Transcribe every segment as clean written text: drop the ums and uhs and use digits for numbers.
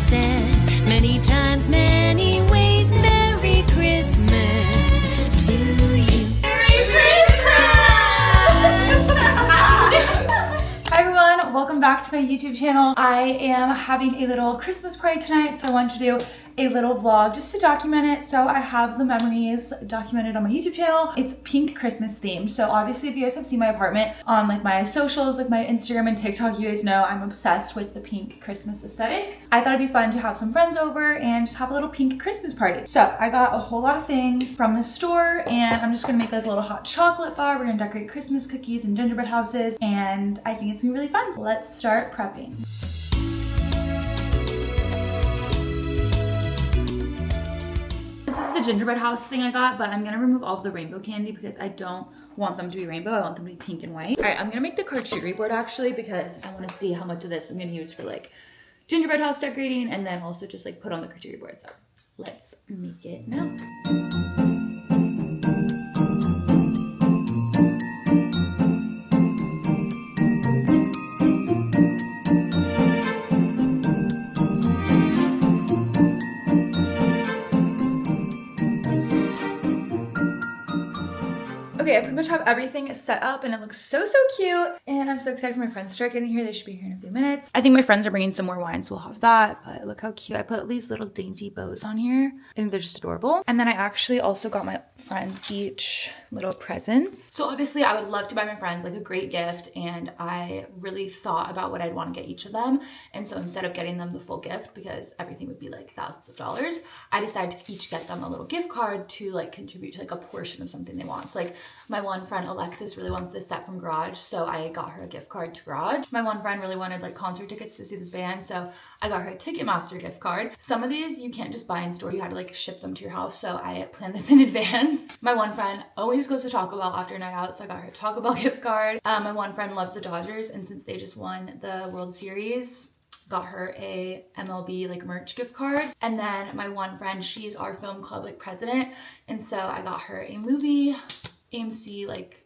said many times, many ways, Merry Christmas to you. Hi everyone, welcome back to my YouTube channel. I am having a little Christmas party tonight, so I wanted to do a little vlog just to document it. So I have the memories documented on my YouTube channel. It's pink Christmas themed. So obviously if you guys have seen my apartment on like my socials, like my Instagram and TikTok, you guys know I'm obsessed with the pink Christmas aesthetic. I thought it'd be fun to have some friends over and just have a little pink Christmas party. So I got a whole lot of things from the store and I'm just gonna make like a little hot chocolate bar. We're gonna decorate Christmas cookies and gingerbread houses and I think it's gonna be really fun. Let's start prepping. This is the gingerbread house thing I got, but I'm gonna remove all of the rainbow candy because I don't want them to be rainbow. I want them to be pink and white. All right, I'm gonna make the charcuterie board actually because I wanna see how much of this I'm gonna use for like gingerbread house decorating and then also just like put on the charcuterie board. So let's make it now. Okay, I pretty much have everything set up and it looks so cute. And I'm so excited for my friends to start getting here. They should be here in a few minutes. I think my friends are bringing some more wine, so we'll have that. But look how cute. I put these little dainty bows on here. I think they're just adorable. And then I actually also got my friends each little presents. So obviously I would love to buy my friends like a great gift. And I really thought about what I'd want to get each of them. And so instead of getting them the full gift, because everything would be like thousands of dollars, I decided to each get them a little gift card to like contribute to like a portion of something they want. So like my one friend Alexis really wants this set from Garage, so I got her a gift card to Garage. My one friend really wanted like concert tickets to see this band, so I got her a Ticketmaster gift card. Some of these you can't just buy in store, you had to like ship them to your house, so I planned this in advance. My one friend always goes to Taco Bell after a night out, so I got her a Taco Bell gift card. My one friend loves the Dodgers, and since they just won the World Series, got her a MLB like merch gift card. And then my one friend, she's our film club like president, and so I got her a movie AMC like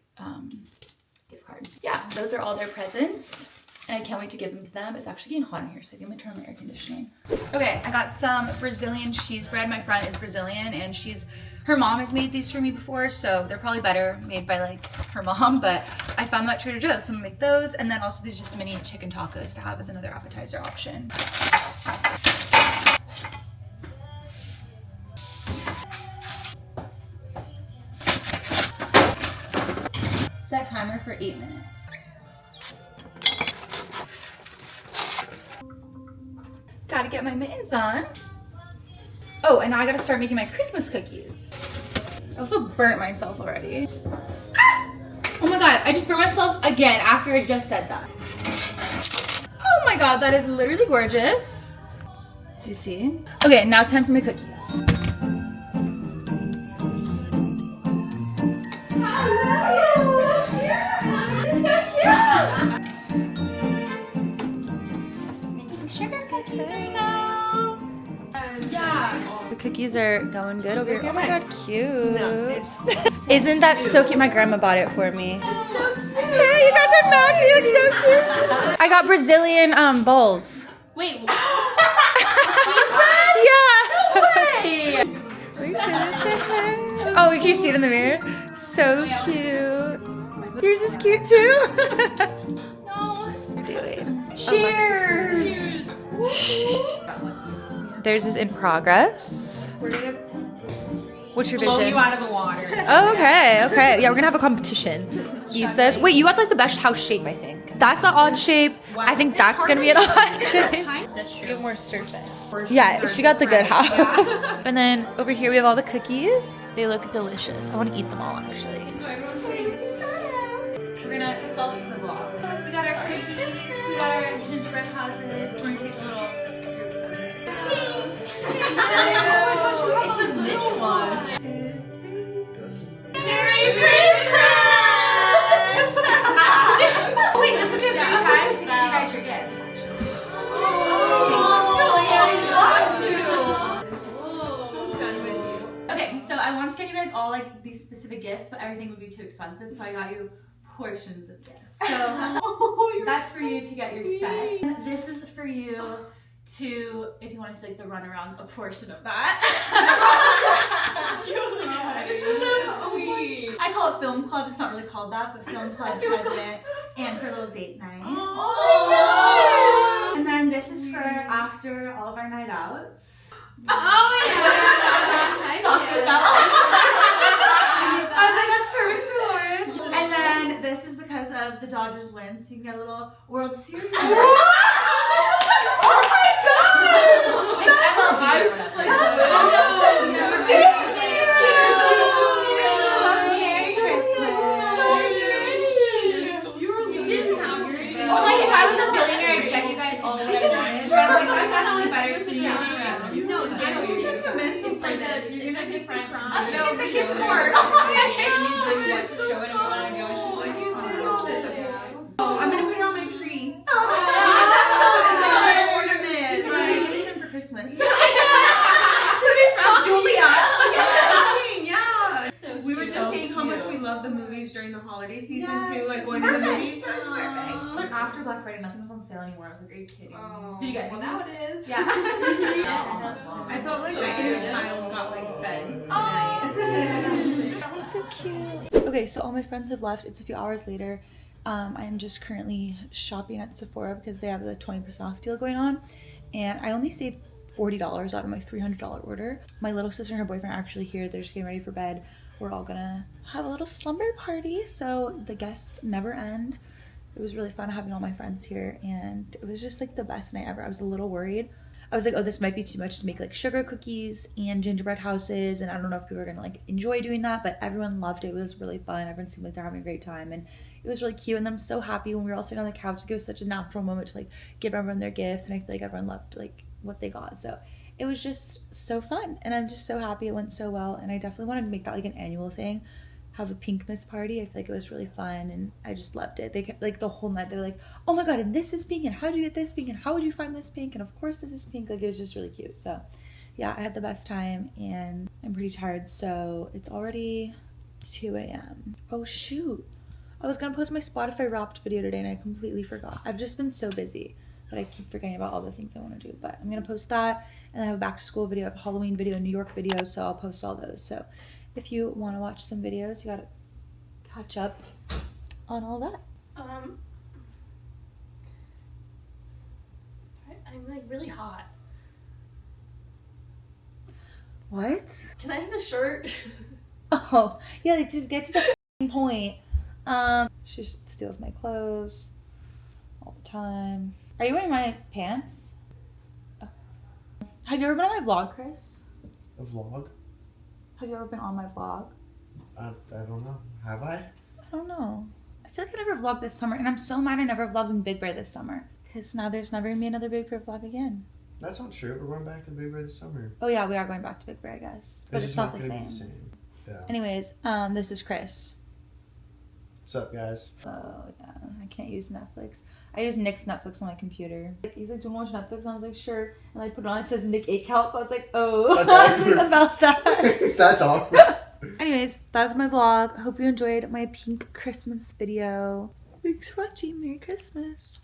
gift card. Yeah, those are all their presents and I can't wait to give them to them. It's actually getting hot in here, so I think I'm gonna turn on the air conditioning. Okay, I got some Brazilian cheese bread. My friend is Brazilian and her mom has made these for me before, so they're probably better made by like her mom, but I found them at Trader Joe's, so I'm gonna make those. And then also there's just mini chicken tacos to have as another appetizer option. Set timer for 8 minutes. Gotta get my mittens on. Oh, and now I gotta start making my Christmas cookies. I also burnt myself already. Ah! Oh my god, I just burnt myself again after I just said that. Oh my god, that is literally gorgeous. Do you see? Okay, now time for my cookies. The cookies are going good over here. Oh my god, cute. No, isn't that so cute? My grandma bought it for me. It's so cute. Hey, you guys are matching. It's so cute. I got Brazilian bowls. Wait. Cheese bread? Yeah. No way. Oh, can you see it in the mirror? So cute. Yours is cute too. No. Doing. Cheers. Theirs is in progress. We're gonna What's your blow vision? you out of the water. Oh, okay. Yeah, we're gonna have a competition. He says, wait, you got like the best house shape, I think. That's an odd shape. Wow. I think that's gonna be an odd shape. That's true. Get more surface. Yeah, she got the good house. Yeah. And then over here we have all the cookies. They look delicious. I want to eat them all actually. We're gonna, it's also for the vlog. We got our cookies, we got our gingerbread houses. We're gonna take a little It's a middle one. Merry Christmas! Oh wait, this would be a good time to give you guys your gift. Okay, so I want to get you guys all like these specific gifts, but everything would be too expensive, so I got you portions of gifts. So that's for you to get your set. This is for you to, if you want to see like the runarounds, a portion of that. Julia, It's so sweet. I call it film club. It's not really called that, but film club president and for a little date night. Oh And then this is for after all of our night outs. my god. Talk about that. I think that's perfect for Lauren. And then this is because of the Dodgers win, so you can get a little World Series. Oh my god! I was just like, That's oh, awesome. no. Thank Merry Christmas. You didn't have your Oh, like if I was a billionaire, I'd get you guys all what I wanted. But I'm like, that's actually better so you guys You know, I don't think it's meant for this. You're gonna get front. It's a gift card. Oh, I'm gonna put it on my tree. Oh, That's so my an ornament. Give it to him for Christmas. Julia. Yeah. We were just So saying how much cute. we love the movies during the holiday season Yes. too, like going to the Perfect. movies. That's perfect. But after Black Friday, nothing was on sale anymore. I was like, are you kidding me? Did you get Well, anything? now it is. Yeah. I felt like my inner child got like fed tonight. So cute. Okay, so all my friends have left. It's a few hours later. I am just currently shopping at Sephora because they have the 20% off deal going on. And I only saved $40 out of my $300 order. My little sister and her boyfriend are actually here. They're just getting ready for bed. We're all gonna have a little slumber party. So the guests never end. It was really fun having all my friends here. And it was just like the best night ever. I was a little worried. I was like, oh, this might be too much to make like sugar cookies and gingerbread houses. And I don't know if people are gonna like enjoy doing that, but everyone loved it. It was really fun. Everyone seemed like they're having a great time. And it was really cute. And I'm so happy when we were all sitting on the couch. It was such a natural moment to like give everyone their gifts. And I feel like everyone loved like what they got. So it was just so fun. And I'm just so happy it went so well. And I definitely wanted to make that like an annual thing. Have a pinkmas party. I feel like it was really fun and I just loved it. They kept, like the whole night they were like, oh my god, and this is pink, and how did you get this pink, and how would you find this pink, and of course this is pink. Like it was just really cute. So yeah, I had the best time and I'm pretty tired. So it's already 2 a.m. Oh shoot, I was gonna post my Spotify Wrapped video today and I completely forgot. I've just been so busy that I keep forgetting about all the things I want to do. But I'm gonna post that, and I have a back to school video, I have a Halloween video, a New York video, so I'll post all those. So if you want to watch some videos, you gotta catch up on all that. I'm like really hot. What? Can I have a shirt? Oh, yeah, like just get to the f***ing point. She just steals my clothes all the time. Are you wearing my pants? Oh. Have you ever been on my vlog, Chris? A vlog? Have you ever been on my vlog? I don't know. Have I? I don't know. I feel like I never vlogged this summer, and I'm so mad I never vlogged in Big Bear this summer. Because now there's never going to be another Big Bear vlog again. That's not true. We're going back to Big Bear this summer. Oh yeah, we are going back to Big Bear, I guess. But it's just not the gonna same. be Yeah. Anyways, this is Chris. What's up, guys? Oh yeah, I can't use Netflix. I use Nick's Netflix on my computer. He's like, do you want to watch Netflix? And I was like, sure. And I put it on, it says Nick 8 Help. I was like, oh, That's awkward. about that. That's awkward. Anyways, that was my vlog. I hope you enjoyed my pink Christmas video. Thanks for watching. Merry Christmas.